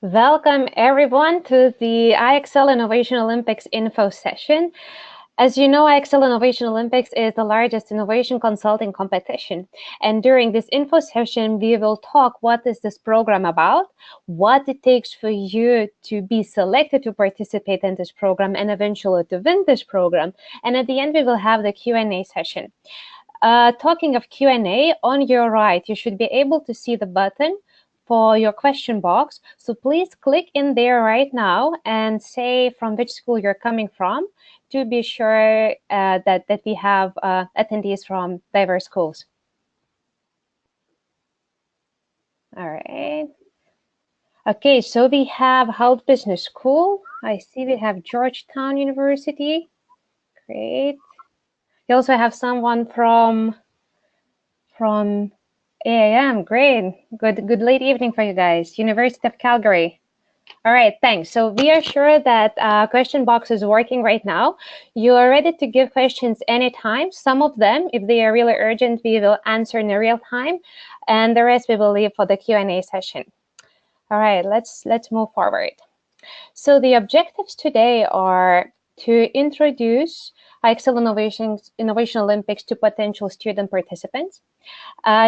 Welcome everyone to the IXL Innovation Olympics info session. As you know, IXL Innovation Olympics is the largest innovation consulting competition. And during this info session, we will talk what is this program about, what it takes for you to be selected to participate in this program and eventually to win this program. And at the end, we will have the Q&A session. Talking of Q&A, on your right, you should be able to see the button for your question box. So please click in there right now and say from which school you're coming from to be sure that we have attendees from diverse schools. All right. Okay, so we have Health Business School. I see we have Georgetown University. Great. We also have someone from AIM. Great. Good late evening for you guys. University of Calgary. All right, thanks. So we are sure that question box is working right now. You are ready to give questions anytime. Some of them, if they are really urgent, we will answer in real time, and the rest we will leave for the Q&A session. All right, let's move forward. So the objectives today are to introduce IXL Innovation Olympics to potential student participants,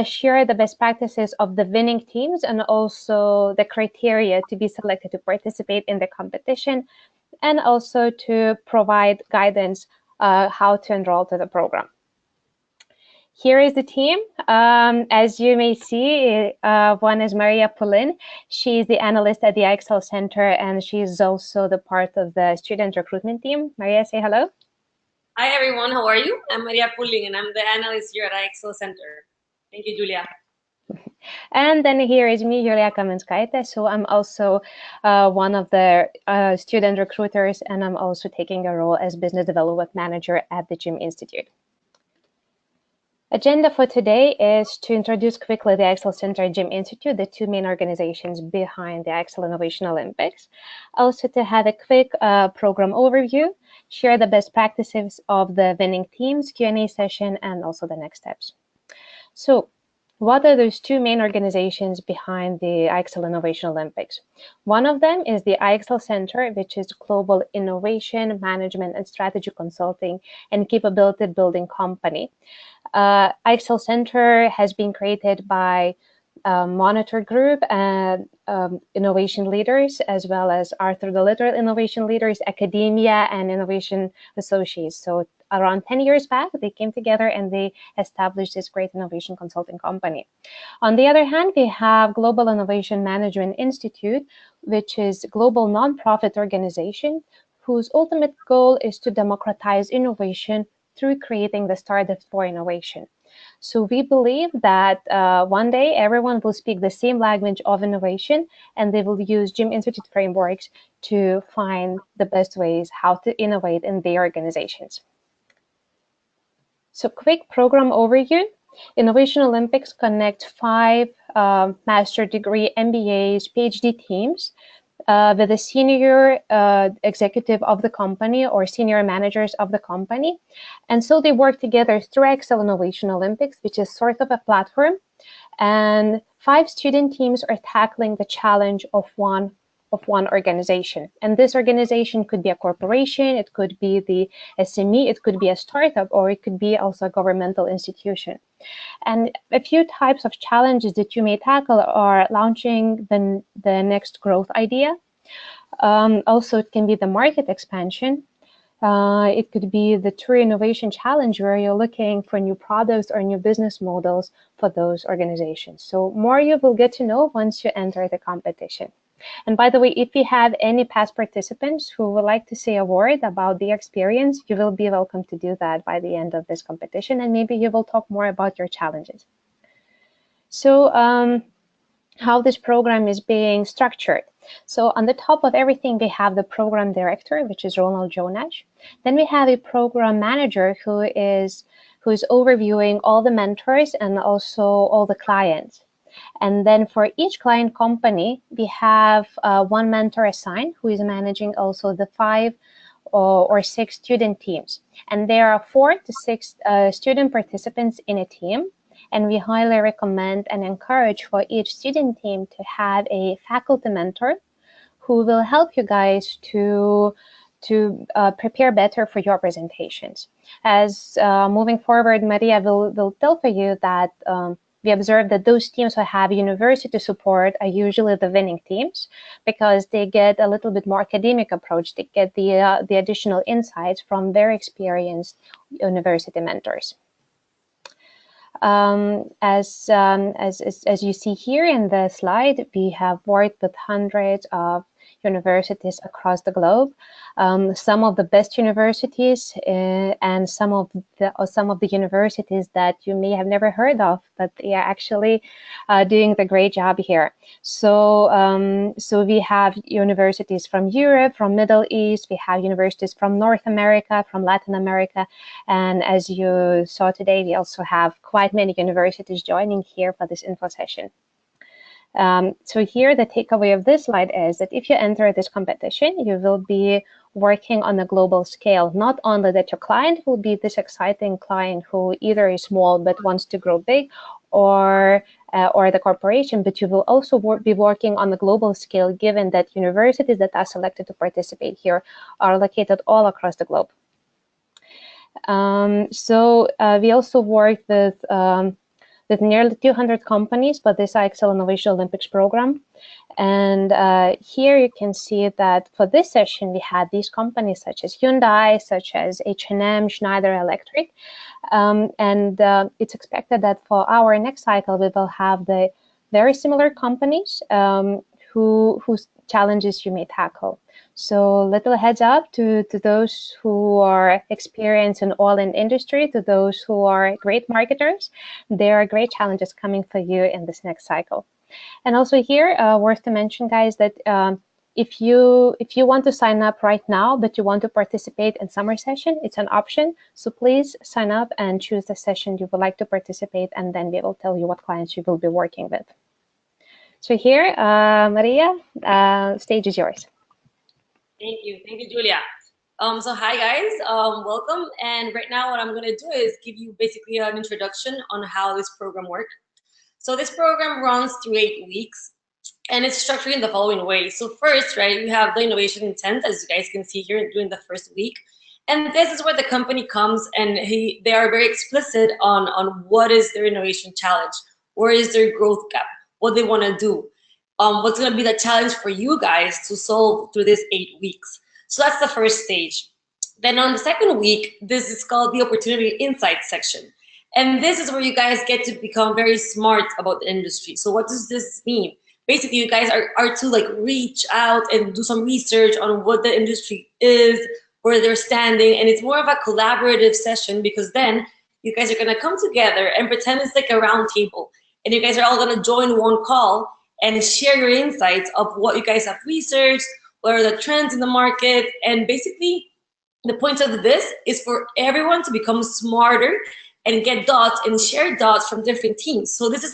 share the best practices of the winning teams and also the criteria to be selected to participate in the competition, and also to provide guidance how to enroll to the program. Here is the team. As you may see, one is Maria Pullin. She's the analyst at the IXL Center, and she's also the part of the student recruitment team. Maria, say hello. Hi, everyone. How are you? I'm Maria Pullin, and I'm the analyst here at IXL Center. Thank you, Julia. And then here is me, julija.kaminskaite. So I'm also one of the student recruiters, and I'm also taking a role as business development manager at the GYM Institute. Agenda for today is to introduce quickly the IXL Center and GYM Institute, the two main organizations behind the IXL Innovation Olympics. Also to have a quick program overview, share the best practices of the winning teams, Q&A session, and also the next steps. So what are those two main organizations behind the IXL Innovation Olympics? One of them is the IXL Center, which is global innovation, management, and strategy consulting and capability building company. IXL Center has been created by Monitor Group and innovation leaders, as well as Arthur the Literal innovation leaders, academia, and innovation associates. So around 10 years back, they came together and they established this great innovation consulting company. On the other hand, we have Global Innovation Management Institute, which is a global nonprofit organization whose ultimate goal is to democratize innovation through creating the startups for innovation. So we believe that one day everyone will speak the same language of innovation, and they will use GYM Institute frameworks to find the best ways how to innovate in their organizations. So quick program overview. Innovation Olympics connect 5 master degree MBAs, PhD teams with the senior executive of the company or senior managers of the company. And so they work together through IXL Innovation Olympics, which is sort of a platform. And 5 student teams are tackling the challenge of one organization. And this organization could be a corporation, it could be the SME, it could be a startup, or it could be also a governmental institution. And a few types of challenges that you may tackle are launching the next growth idea. Also, it can be the market expansion. It could be the true innovation challenge where you're looking for new products or new business models for those organizations. So more you will get to know once you enter the competition. And by the way, if you have any past participants who would like to say a word about the experience, you will be welcome to do that by the end of this competition, and maybe you will talk more about your challenges. So how this program is being structured. So on the top of everything, we have the program director, which is Ronald Jonash. Then we have a program manager who is overviewing all the mentors and also all the clients. And then for each client company, we have one mentor assigned who is managing also the 5 or 6 student teams. And there are 4 to 6 student participants in a team. And we highly recommend and encourage for each student team to have a faculty mentor who will help you guys to prepare better for your presentations. As moving forward, Maria will tell for you that we observe that those teams who have university support are usually the winning teams because they get a little bit more academic approach. They get the additional insights from very experienced university mentors. As you see here in the slide, we have worked with hundreds of universities across the globe. Some of the best universities and some of the universities that you may have never heard of, but they are actually doing the great job here. So so we have universities from Europe, from Middle East, we have universities from North America, from Latin America, and as you saw today, we also have quite many universities joining here for this info session. So here, the takeaway of this slide is that if you enter this competition, you will be working on a global scale. Not only that your client will be this exciting client who either is small but wants to grow big, or the corporation, but you will also be working on a global scale, given that universities that are selected to participate here are located all across the globe. So we also worked with nearly 200 companies for this IXL Innovation Olympics program. And here you can see that for this session, we had these companies such as Hyundai, such as H&M, Schneider Electric. It's expected that for our next cycle, we will have the very similar companies whose challenges you may tackle. So little heads up to those who are experienced in oil and industry, to those who are great marketers. There are great challenges coming for you in this next cycle. And also here, worth to mention, guys, that if you want to sign up right now, but you want to participate in summer session, it's an option. So please sign up and choose the session you would like to participate, and then we will tell you what clients you will be working with. So here, Maria, stage is yours. Thank you, Julia. So hi guys, welcome. And right now what I'm gonna do is give you basically an introduction on how this program works. So this program runs through 8 weeks and it's structured in the following way. So first, right, we have the innovation intent, as you guys can see here during the first week. And this is where the company comes and they are very explicit on what is their innovation challenge, where is their growth gap, what they wanna do. What's going to be the challenge for you guys to solve through this 8 weeks. So that's the first stage. Then on the second week, this is called the opportunity insights section. And this is where you guys get to become very smart about the industry. So what does this mean? Basically, you guys are to like reach out and do some research on what the industry is, where they're standing. And it's more of a collaborative session because then you guys are going to come together and pretend it's like a round table. And you guys are all going to join one call and share your insights of what you guys have researched, what are the trends in the market, and basically the point of this is for everyone to become smarter and get dots and share dots from different teams. So this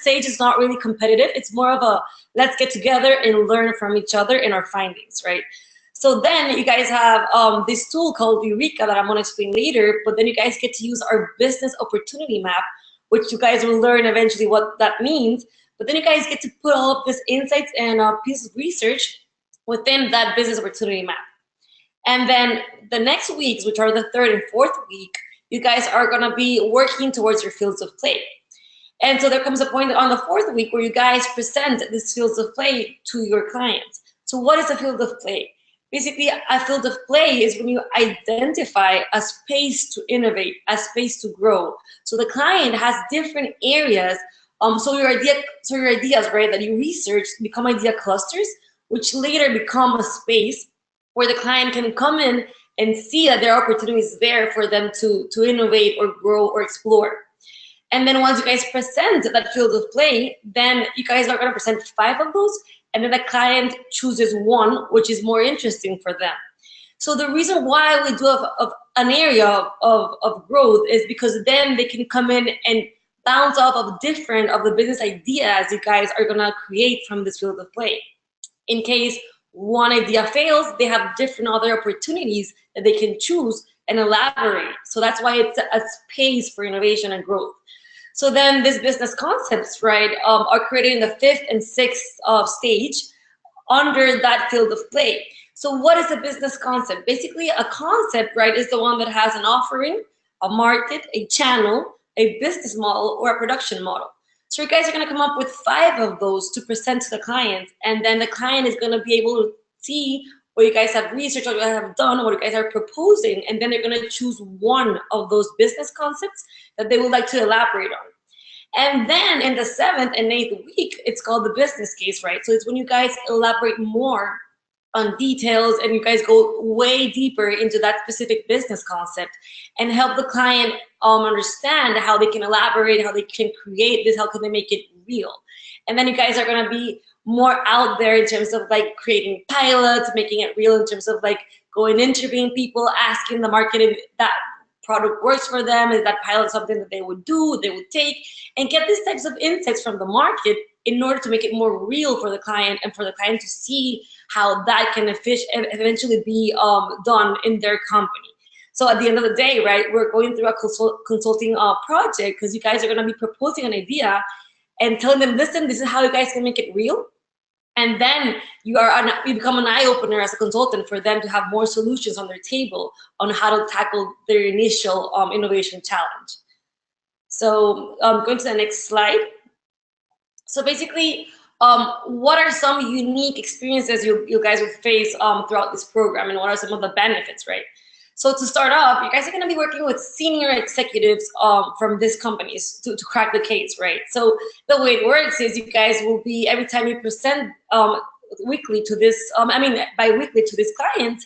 stage is not really competitive. It's more of a let's get together and learn from each other in our findings, right? So then you guys have this tool called Eureka that I'm gonna explain later, but then you guys get to use our business opportunity map, which you guys will learn eventually what that means. But then you guys get to put all of this insights and pieces of research within that business opportunity map. And then the next weeks, which are the third and fourth week, you guys are gonna be working towards your fields of play. And so there comes a point on the fourth week where you guys present these fields of play to your clients. So what is a field of play? Basically, a field of play is when you identify a space to innovate, a space to grow. So the client has different areas. So your ideas, right, that you research become idea clusters, which later become a space where the client can come in and see that there are opportunities there for them to innovate or grow or explore. And then once you guys present that field of play, then you guys are gonna present 5 of those, and then the client chooses one, which is more interesting for them. So the reason why we do have an area of growth is because then they can come in and bounce off of different of the business ideas you guys are gonna create from this field of play. In case one idea fails, they have different other opportunities that they can choose and elaborate. So that's why it's a space for innovation and growth. So then these business concepts, right, are created in the 5th and 6th stage. under that field of play. So what is a business concept? Basically, a concept, right, is the one that has an offering, a market, a channel, a business model, or a production model. So you guys are going to come up with 5 of those to present to the client, and then the client is going to be able to see what you guys have researched, what you guys have done, what you guys are proposing, and then they're going to choose one of those business concepts that they would like to elaborate on. And then in the 7th and 8th week, it's called the business case, right? So it's when you guys elaborate more on details and you guys go way deeper into that specific business concept and help the client understand how they can elaborate, how they can create this, how can they make it real. And then you guys are going to be more out there in terms of like creating pilots, making it real in terms of like going interviewing people, asking the market if that product works for them, is that pilot something that they would do, they would take, and get these types of insights from the market in order to make it more real for the client and for the client to see how that can eventually be done in their company. So at the end of the day, right, we're going through a consulting project because you guys are going to be proposing an idea and telling them, listen, this is how you guys can make it real. And then you become an eye-opener as a consultant for them to have more solutions on their table on how to tackle their initial innovation challenge. So going to the next slide. So basically, what are some unique experiences you guys will face throughout this program, and what are some of the benefits, right? So to start off, you guys are going to be working with senior executives from these companies to crack the case, right? So the way it works is you guys will be, every time you present weekly to this, bi-weekly to this client,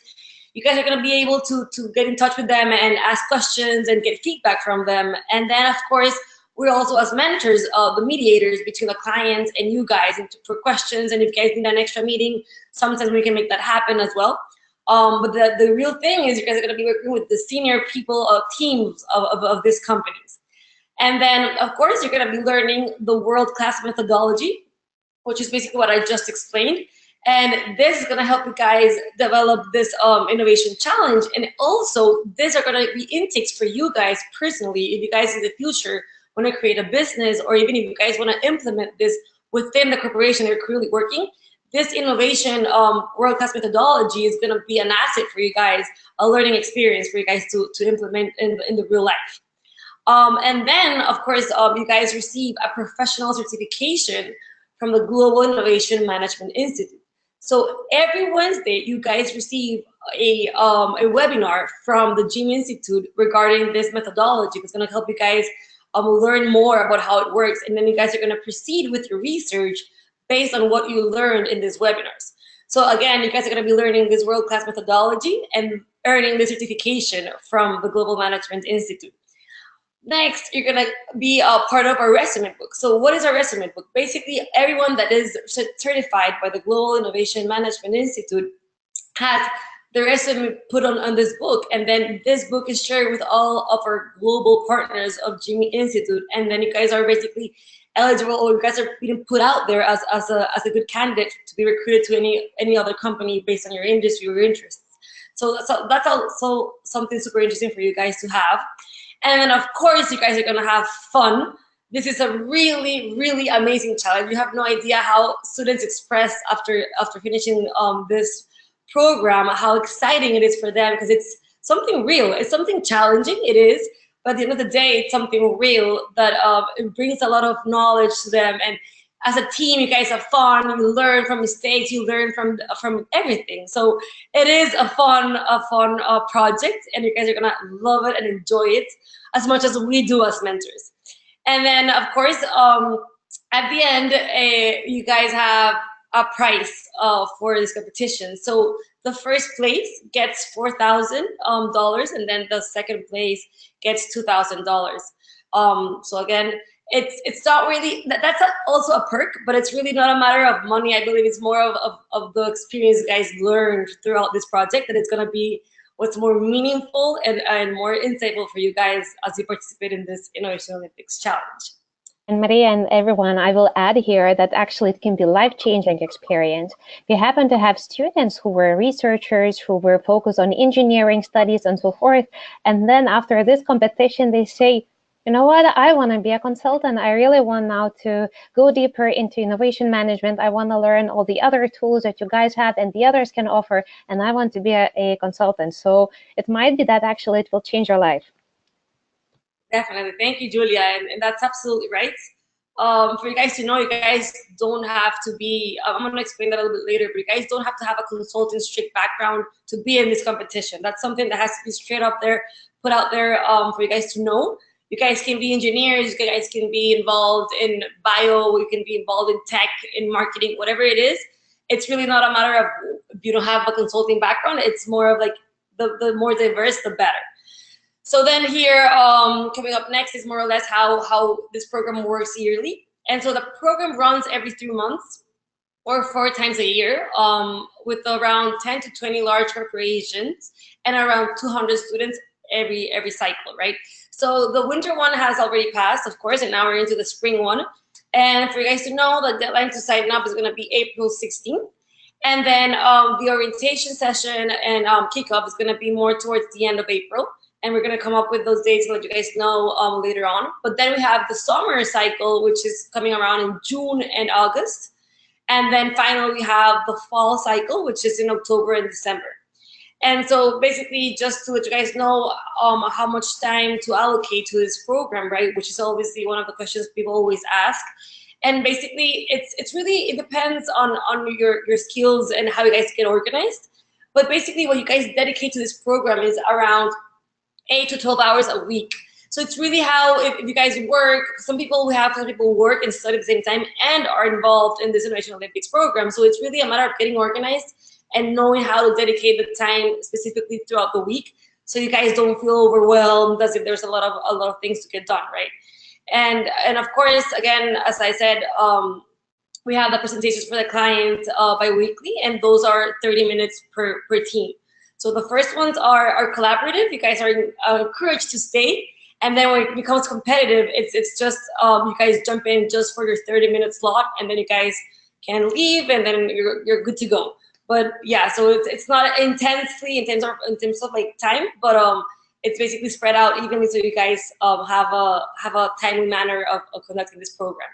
you guys are going to be able to get in touch with them and ask questions and get feedback from them. And then, of course, we're also, as mentors, the mediators between the clients and you guys for questions. And if you guys need an extra meeting, sometimes we can make that happen as well. But the real thing is you guys are going to be working with the senior people teams of these companies. And then, of course, you're going to be learning the world-class methodology, which is basically what I just explained. And this is going to help you guys develop this innovation challenge. And also, these are going to be intakes for you guys personally, if you guys in the future want to create a business, or even if you guys want to implement this within the corporation you're currently working. This innovation world-class methodology is going to be an asset for you guys, a learning experience for you guys to implement in the real life. And then, of course, you guys receive a professional certification from the Global Innovation Management Institute. So every Wednesday, you guys receive a webinar from the GM Institute regarding this methodology. It's going to help you guys learn more about how it works. And then you guys are going to proceed with your research based on what you learned in these webinars. So again, you guys are going to be learning this world-class methodology and earning the certification from the Global Management Institute. Next, you're going to be a part of our resume book. So what is our resume book? Basically, everyone that is certified by the Global Innovation Management Institute has the resume put on this book. And then this book is shared with all of our global partners of GM Institute. And then you guys are basically eligible, or you guys are being put out there as a good candidate to be recruited to any other company based on your industry or your interests. So that's also something super interesting for you guys to have. And then, of course, you guys are going to have fun. This is a really, really amazing challenge. You have no idea how students express after finishing this program, how exciting it is for them, because it's something real. It's something challenging, it is. But at the end of the day, it's something real that it brings a lot of knowledge to them. And as a team, you guys have fun. You learn from mistakes. You learn from everything. So it is a fun project, and you guys are gonna love it and enjoy it as much as we do as mentors. And then, of course, at the end, you guys have a prize for this competition. So the first place gets $4,000, and then the second place gets $2,000. So again, it's not really, that's also a perk, but it's really not a matter of money. I believe it's more of the experience you guys learned throughout this project, that it's going to be what's more meaningful and more insightful for you guys as you participate in this Innovation Olympics challenge. And Maria and everyone, I will add here that actually it can be life-changing experience. We happen to have students who were researchers, who were focused on engineering studies and so forth. And then after this competition, they say, you know what, I want to be a consultant. I really want now to go deeper into innovation management. I want to learn all the other tools that you guys have and the others can offer, and I want to be a consultant. So it might be that actually it will change your life. Definitely. Thank you, Julia. And that's absolutely right. For you guys to know, you guys don't have to be, I'm going to explain that a little bit later, but you guys don't have to have a consultant strict background to be in this competition. That's something that has to be straight up there, put out there for you guys to know. You guys can be engineers, you guys can be involved in bio, you can be involved in tech, in marketing, whatever it is. It's really not a matter of if you don't have a consulting background. It's more of like the more diverse, the better. So then here, coming up next is more or less how this program works yearly. And so the program runs every 3 months or 4 times a year with around 10 to 20 large corporations and around 200 students every cycle, right? So the winter one has already passed, of course, and now we're into the spring one. And for you guys to know, the deadline to sign up is going to be April 16th. And then the orientation session and kickoff is going to be more towards the end of April. And we're going to come up with those dates and let you guys know later on. But then we have the summer cycle, which is coming around in June and August. And then finally, we have the fall cycle, which is in October and December. And so basically, just to let you guys know how much time to allocate to this program, right? Which is obviously one of the questions people always ask. And basically, it's really, it depends on your skills and how you guys get organized. But basically, what you guys dedicate to this program is around 8 to 12 hours a week. So it's really how, if you guys work, some people work and study at the same time and are involved in this Innovation Olympics program. So it's really a matter of getting organized and knowing how to dedicate the time specifically throughout the week, so you guys don't feel overwhelmed as if there's a lot of things to get done, right? And of course, again, as I said, we have the presentations for the client bi-weekly, and those are 30 minutes per team. So the first ones are collaborative. You guys are encouraged to stay. And then when it becomes competitive, it's just you guys jump in just for your 30-minute slot, and then you guys can leave, and then you're good to go. But yeah, so it's not intensely in terms of like time, but it's basically spread out evenly, so you guys have a timely manner of conducting this program.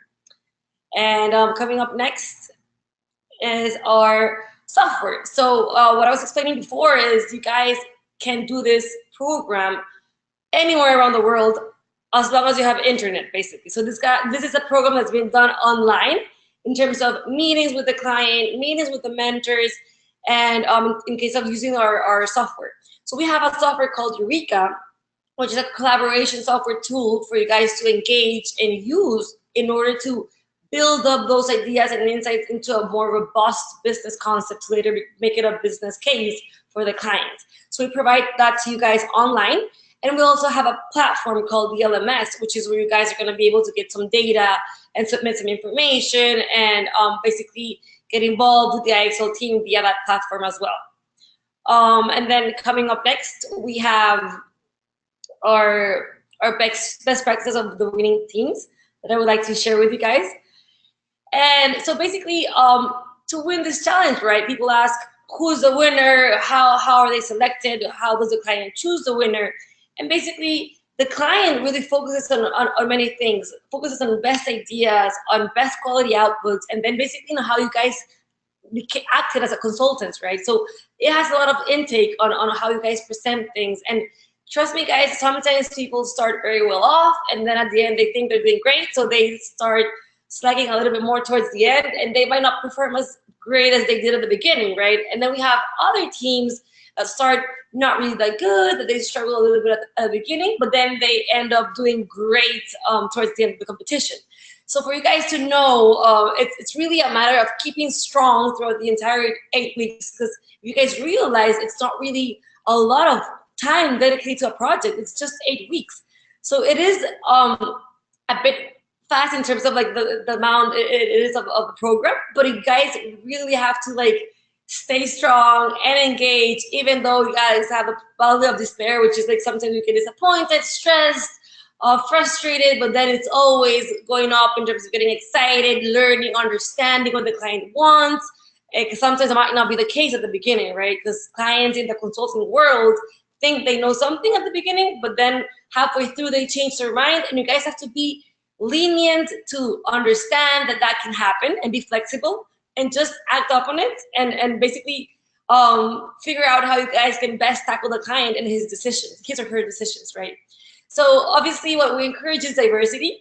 And coming up next is our software. So what I was explaining before is you guys can do this program anywhere around the world as long as you have internet, basically. So this is a program that's been done online in terms of meetings with the client, meetings with the mentors, and in case of using our software. So we have a software called Julija, which is a collaboration software tool for you guys to engage and use in order to build up those ideas and insights into a more robust business concept to later make it a business case for the client. So we provide that to you guys online. And we also have a platform called the LMS, which is where you guys are going to be able to get some data and submit some information and basically get involved with the IXL team via that platform as well. And then coming up next, we have our best practices of the winning teams that I would like to share with you guys. And so basically, to win this challenge, right, people ask, who's the winner? How are they selected? How does the client choose the winner? And basically, the client really focuses on many things, focuses on best ideas, on best quality outputs, and then basically how you guys acted as a consultant, right? So it has a lot of intake on how you guys present things. And trust me, guys, sometimes people start very well off, and then at the end, they think they're doing great, so they start slacking a little bit more towards the end, and they might not perform as great as they did at the beginning, right? And then we have other teams that start not really that good, that they struggle a little bit at the beginning, but then they end up doing great towards the end of the competition. So for you guys to know, it's really a matter of keeping strong throughout the entire 8 weeks, because you guys realize it's not really a lot of time dedicated to a project. It's just 8 weeks. So it is a bit fast in terms of like the amount it is of the program, but you guys really have to like stay strong and engage, even though you guys have a valley of despair, which is like sometimes you get disappointed, stressed, frustrated, but then it's always going up in terms of getting excited, learning, understanding what the client wants. Because sometimes it might not be the case at the beginning, right? Because clients in the consulting world think they know something at the beginning, but then halfway through they change their mind, and you guys have to be lenient to understand that that can happen and be flexible and just act up on it, and basically figure out how you guys can best tackle the client and his or her decisions, right? So obviously what we encourage is diversity.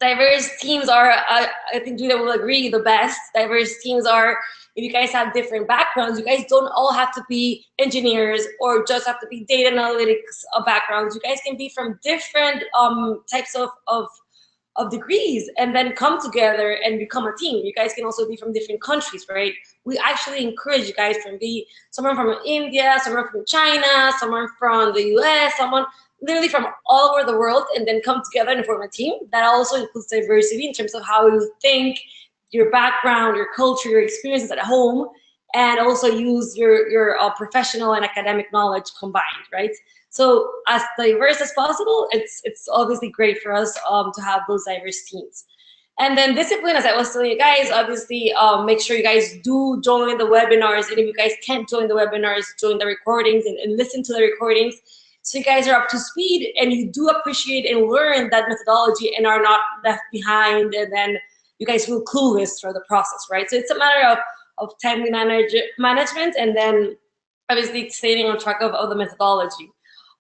Diverse teams are, I think Julia will agree, the best. Diverse teams are, if you guys have different backgrounds, you guys don't all have to be engineers or just have to be data analytics backgrounds. You guys can be from different types of degrees and then come together and become a team. You guys can also be from different countries, right? We actually encourage you guys to be someone from India, someone from China, someone from the US, someone literally from all over the world, and then come together and form a team. That also includes diversity in terms of how you think, your background, your culture, your experiences at home, and also use your professional and academic knowledge combined, right? So as diverse as possible, it's obviously great for us to have those diverse teams. And then discipline, as I was telling you guys, obviously make sure you guys do join the webinars. And if you guys can't join the webinars, join the recordings and listen to the recordings, so you guys are up to speed and you do appreciate and learn that methodology and are not left behind, and then you guys feel clueless through the process, right? So it's a matter of timely management, and then obviously staying on track of the methodology.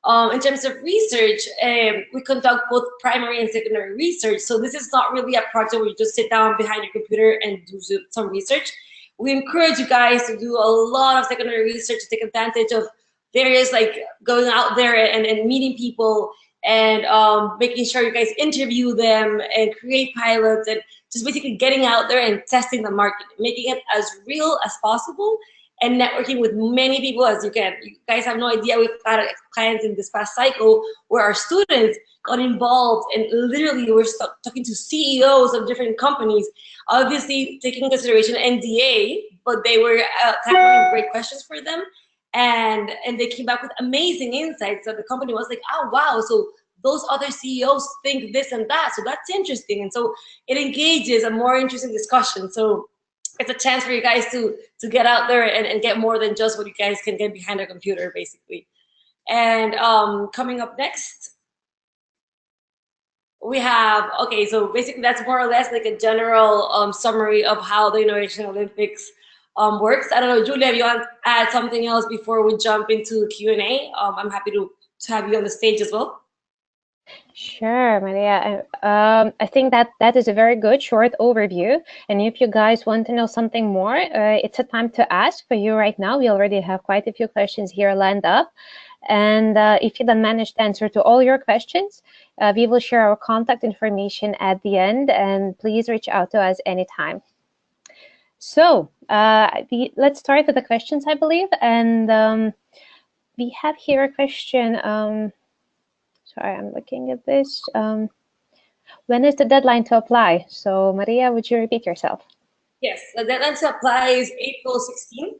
In terms of research, we conduct both primary and secondary research. So this is not really a project where you just sit down behind your computer and do some research. We encourage you guys to do a lot of secondary research to take advantage of various, like going out there and meeting people and making sure you guys interview them and create pilots and just basically getting out there and testing the market, making it as real as possible and networking with many people as you can. You guys have no idea, we've had clients in this past cycle where our students got involved and literally we're talking to CEOs of different companies, obviously taking into consideration NDA, but they were tackling great questions for them. And they came back with amazing insights. So the company was like, oh, wow, so those other CEOs think this and that. So that's interesting. And so it engages a more interesting discussion. So it's a chance for you guys to get out there and get more than just what you guys can get behind a computer, basically. And coming up next, we have, okay, so basically that's more or less like a general summary of how the Innovation Olympics works. I don't know, Julia, if you want to add something else before we jump into Q&A, I'm happy to have you on the stage as well. Sure, Maria. I think that is a very good short overview. And if you guys want to know something more, it's a time to ask for you right now. We already have quite a few questions here lined up. And if you don't manage to answer to all your questions, we will share our contact information at the end. And please reach out to us anytime. So let's start with the questions, I believe. And we have here a question. Sorry, I'm looking at this. When is the deadline to apply? So Maria, would you repeat yourself? Yes, the deadline to apply is April 16th.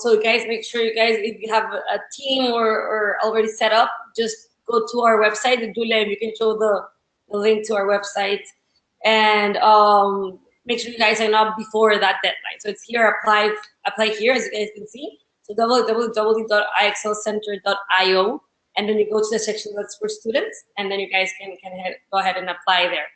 So guys, make sure you guys, if you have a team or already set up, just go to our website, Julia, you can show the link to our website. And make sure you guys sign up before that deadline. So it's here, apply here, as you guys can see. So www.ixlcenter.io, and then you go to the section that's for students, and then you guys can go ahead and apply there.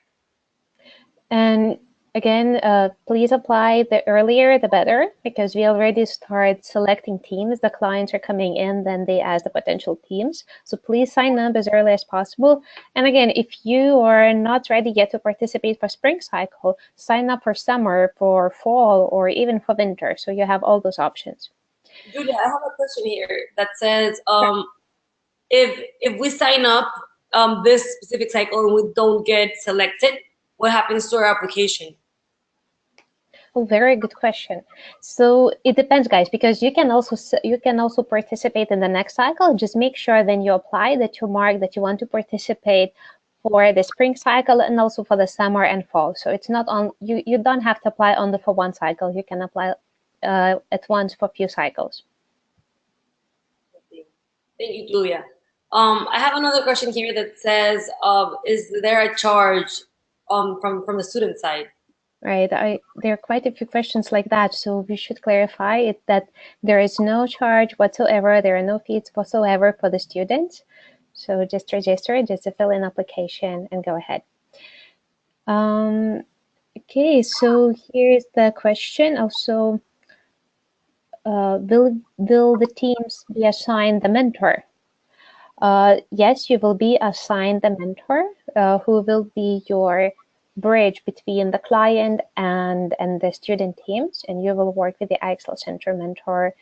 And again, please apply the earlier the better, because we already start selecting teams. The clients are coming in, then they ask the potential teams. So please sign up as early as possible. And again, if you are not ready yet to participate for spring cycle, sign up for summer, for fall, or even for winter. So you have all those options. Julia, I have a question here that says, if we sign up this specific cycle and we don't get selected, what happens to our application? Oh, very good question. So it depends, guys, because you can also participate in the next cycle. Just make sure then you apply, that you mark that you want to participate for the spring cycle and also for the summer and fall. So it's not on you don't have to apply only for one cycle. You can apply at once for a few cycles. Thank you, Julia. I have another question here that says, is there a charge from the student side? Right, there are quite a few questions like that, so we should clarify it that there is no charge whatsoever, there are no fees whatsoever for the students. So just register, just to fill in application and go ahead. Okay, so here's the question also. Will the teams be assigned the mentor? Yes, you will be assigned the mentor who will be your bridge between the client and the student teams, and you will work with the IXL Center mentor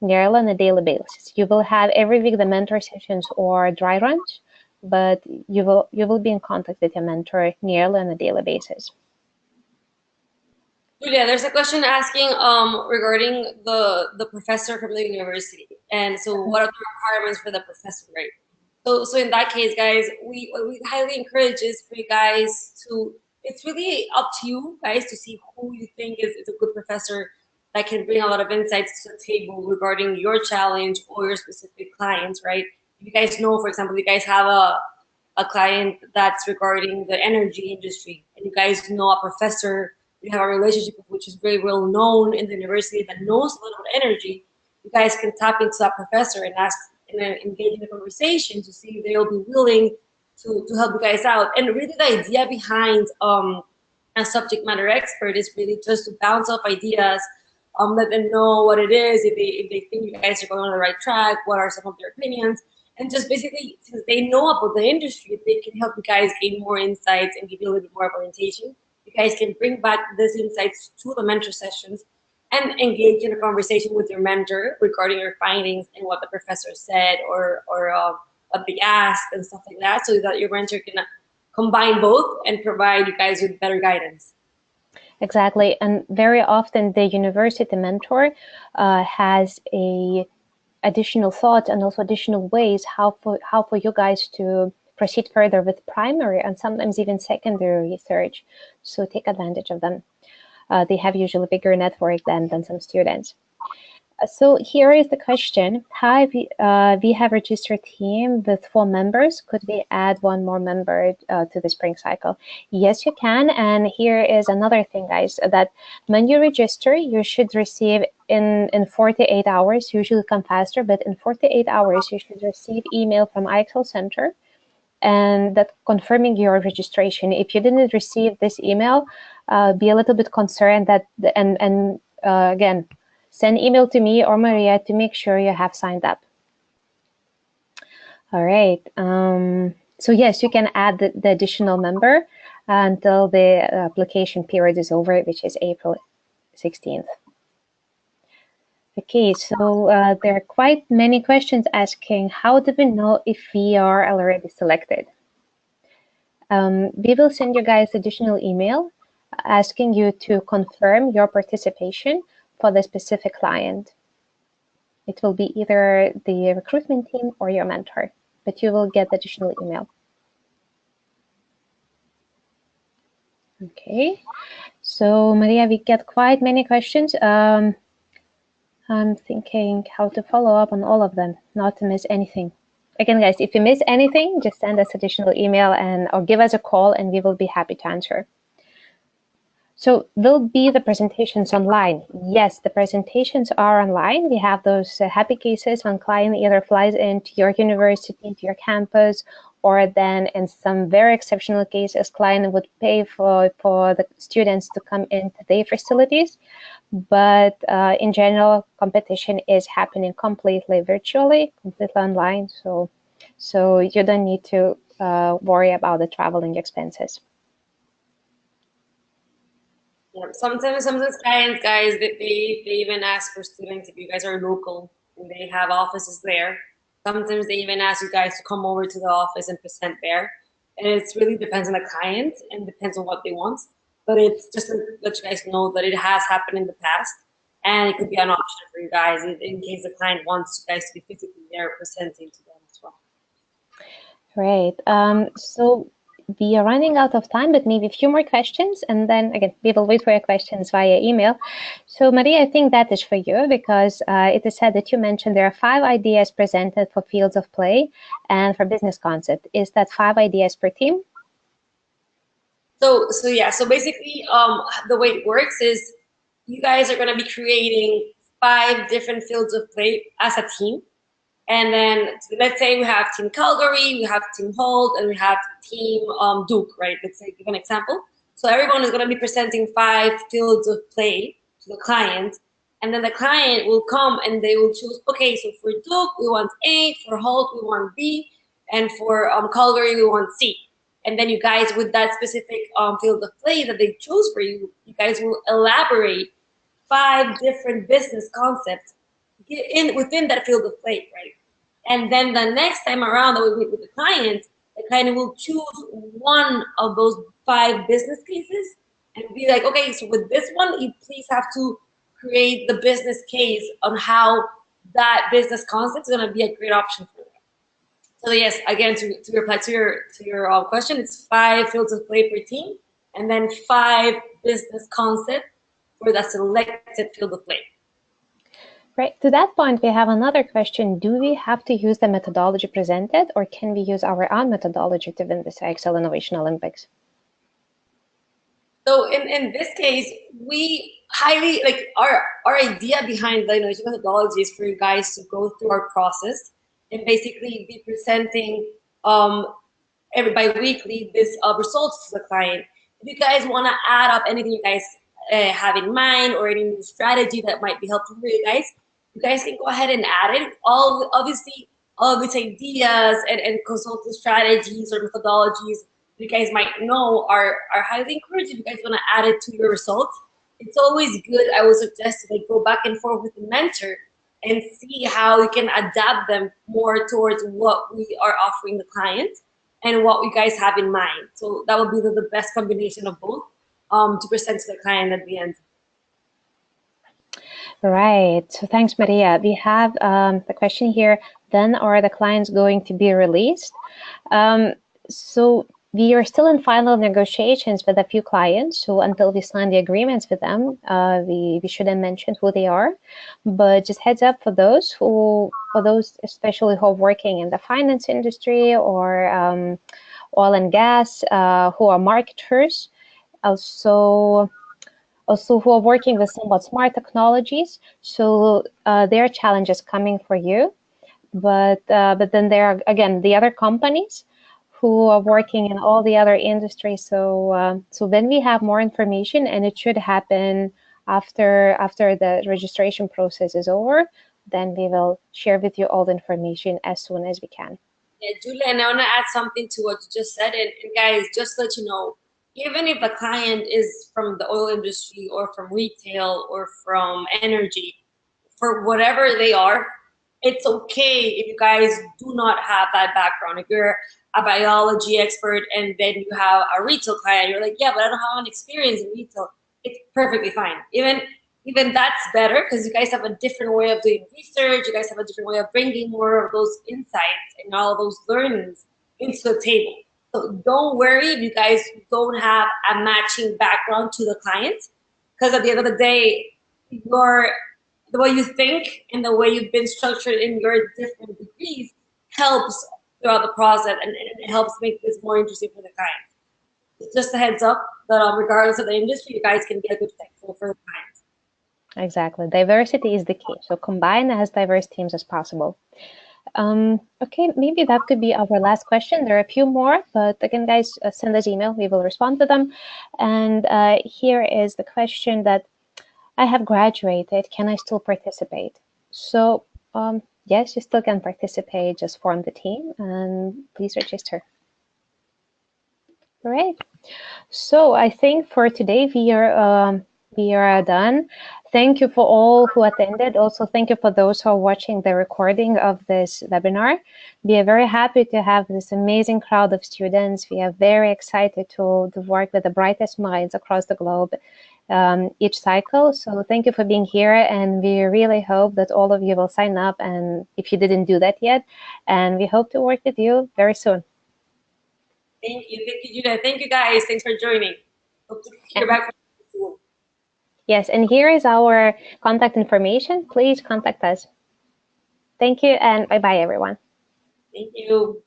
nearly on a daily basis. You will have every week the mentor sessions or dry runs, but you will be in contact with your mentor nearly on a daily basis. Julia, there's a question asking regarding the professor from the university, and so what are the requirements for the professor, right? So in that case, guys, what we highly encourage is for you guys to. It's really up to you guys to see who you think is a good professor that can bring a lot of insights to the table regarding your challenge or your specific clients, right? If you guys know, for example, you guys have a client that's regarding the energy industry, and you guys know a professor you have a relationship which is very well known in the university that knows a lot about energy, you guys can tap into that professor and ask and engage in a conversation to see if they'll be willing to help you guys out. And really the idea behind a subject matter expert is really just to bounce off ideas, let them know what it is, if they think you guys are going on the right track, what are some of their opinions, and just basically, since they know about the industry, they can help you guys gain more insights and give you a little bit more orientation. You guys can bring back these insights to the mentor sessions and engage in a conversation with your mentor regarding your findings and what the professor said or what they asked and stuff like that, so that your mentor can combine both and provide you guys with better guidance. Exactly, and very often the university mentor has a additional thoughts and also additional ways how for you guys to proceed further with primary and sometimes even secondary research. So take advantage of them. They have usually bigger network than some students. So here is the question. Hi, we have registered team with 4 members. Could we add 1 more member to the spring cycle? Yes, you can. And here is another thing, guys, that when you register, you should receive in 48 hours, usually come faster, but in 48 hours, you should receive email from IXL Center and that confirming your registration. If you didn't receive this email, be a little bit concerned that, and again, send email to me or Maria to make sure you have signed up. All right. So yes, you can add the additional member until the application period is over, which is April 16th. Okay, so there are quite many questions asking, how do we know if we are already selected? We will send you guys additional email asking you to confirm your participation for the specific client. It will be either the recruitment team or your mentor, but you will get additional email. Okay, so Maria, we get quite many questions. I'm thinking how to follow up on all of them, not to miss anything. Again, guys, if you miss anything, just send us additional email or give us a call and we will be happy to answer. So will be the presentations online? Yes, the presentations are online. We have those happy cases when client either flies into your university, to your campus, or then in some very exceptional cases, client would pay for the students to come into their facilities. But in general, competition is happening completely virtually, completely online. So you don't need to worry about the traveling expenses. Yeah, sometimes clients, guys, they even ask for students if you guys are local and they have offices there. Sometimes they even ask you guys to come over to the office and present there. And it really depends on the client and depends on what they want. But it's just to let you guys know that it has happened in the past, and it could be an option for you guys in case the client wants you guys to be physically there presenting to them as well. Right. So we are running out of time, but maybe a few more questions, and then again, we will wait for your questions via email. So Maria, I think that is for you because it is said that you mentioned there are 5 ideas presented for fields of play and for business concept. Is that 5 ideas per team? So yeah, so basically, the way it works is you guys are going to be creating 5 different fields of play as a team. And then let's say we have Team Calgary, we have Team Holt, and we have Team Duke, right? Let's say, give an example. So everyone is going to be presenting 5 fields of play to the client. And then the client will come and they will choose, okay, so for Duke, we want A, for Holt, we want B, and for Calgary, we want C. And then you guys, with that specific field of play that they choose for you, you guys will elaborate 5 different business concepts within that field of play, right? And then the next time around that we meet with the client will choose one of those 5 business cases and be like, okay, so with this one, you please have to create the business case on how that business concept is going to be a great option for them. So yes, again, to reply to your question, it's 5 fields of play per team, and then 5 business concepts for the selected field of play. Right. To that point, we have another question. Do we have to use the methodology presented, or can we use our own methodology to win this IXL Innovation Olympics? So in this case, we highly our idea behind the innovation methodology is for you guys to go through our process and basically be presenting every bi-weekly this results to the client. If you guys want to add up anything you guys have in mind or any new strategy that might be helpful for you guys can go ahead and add it. Obviously, all of these ideas and consulting strategies or methodologies you guys might know are highly encouraged. If you guys want to add it to your results, it's always good. I would suggest to go back and forth with the mentor and see how we can adapt them more towards what we are offering the client and what you guys have in mind. So that would be the best combination of both to present to the client at the end. Right. So thanks, Maria. We have the question here, when are the clients going to be released? So we are still in final negotiations with a few clients. So until we sign the agreements with them, we shouldn't mention who they are. But just heads up for those especially who are working in the finance industry or oil and gas, who are marketers, also who are working with somewhat smart technologies. So there are challenges coming for you. But then there are, again, the other companies who are working in all the other industries. So when we have more information, and it should happen after the registration process is over, then we will share with you all the information as soon as we can. Yeah, Julia, and I want to add something to what you just said. And guys, just to let you know, even if the client is from the oil industry or from retail or from energy, for whatever they are, it's okay if you guys do not have that background. If you're a biology expert and then you have a retail client, you're like, yeah, but I don't have an experience in retail. It's perfectly fine. Even that's better because you guys have a different way of doing research. You guys have a different way of bringing more of those insights and all those learnings into the table. So don't worry if you guys don't have a matching background to the client, because at the end of the day, the way you think and the way you've been structured in your different degrees helps throughout the process, and it helps make this more interesting for the client. Just a heads up that regardless of the industry, you guys can get a good fit for the clients. Exactly. Diversity is the key. So combine as diverse teams as possible. Okay, maybe that could be our last question. There are a few more, but again, guys, send us email. We will respond to them. And here is the question that I have graduated. Can I still participate? So yes, you still can participate. Just form the team and please register. All right. So I think for today we are done. Thank you for all who attended. Also, thank you for those who are watching the recording of this webinar. We are very happy to have this amazing crowd of students. We are very excited to work with the brightest minds across the globe each cycle. So thank you for being here, and we really hope that all of you will sign up, and if you didn't do that yet, and we hope to work with you very soon. Thank you, Julia. Thank you, guys. Thanks for joining. Hope to hear back from you. Yes, and here is our contact information. Please contact us. Thank you, and bye-bye, everyone. Thank you.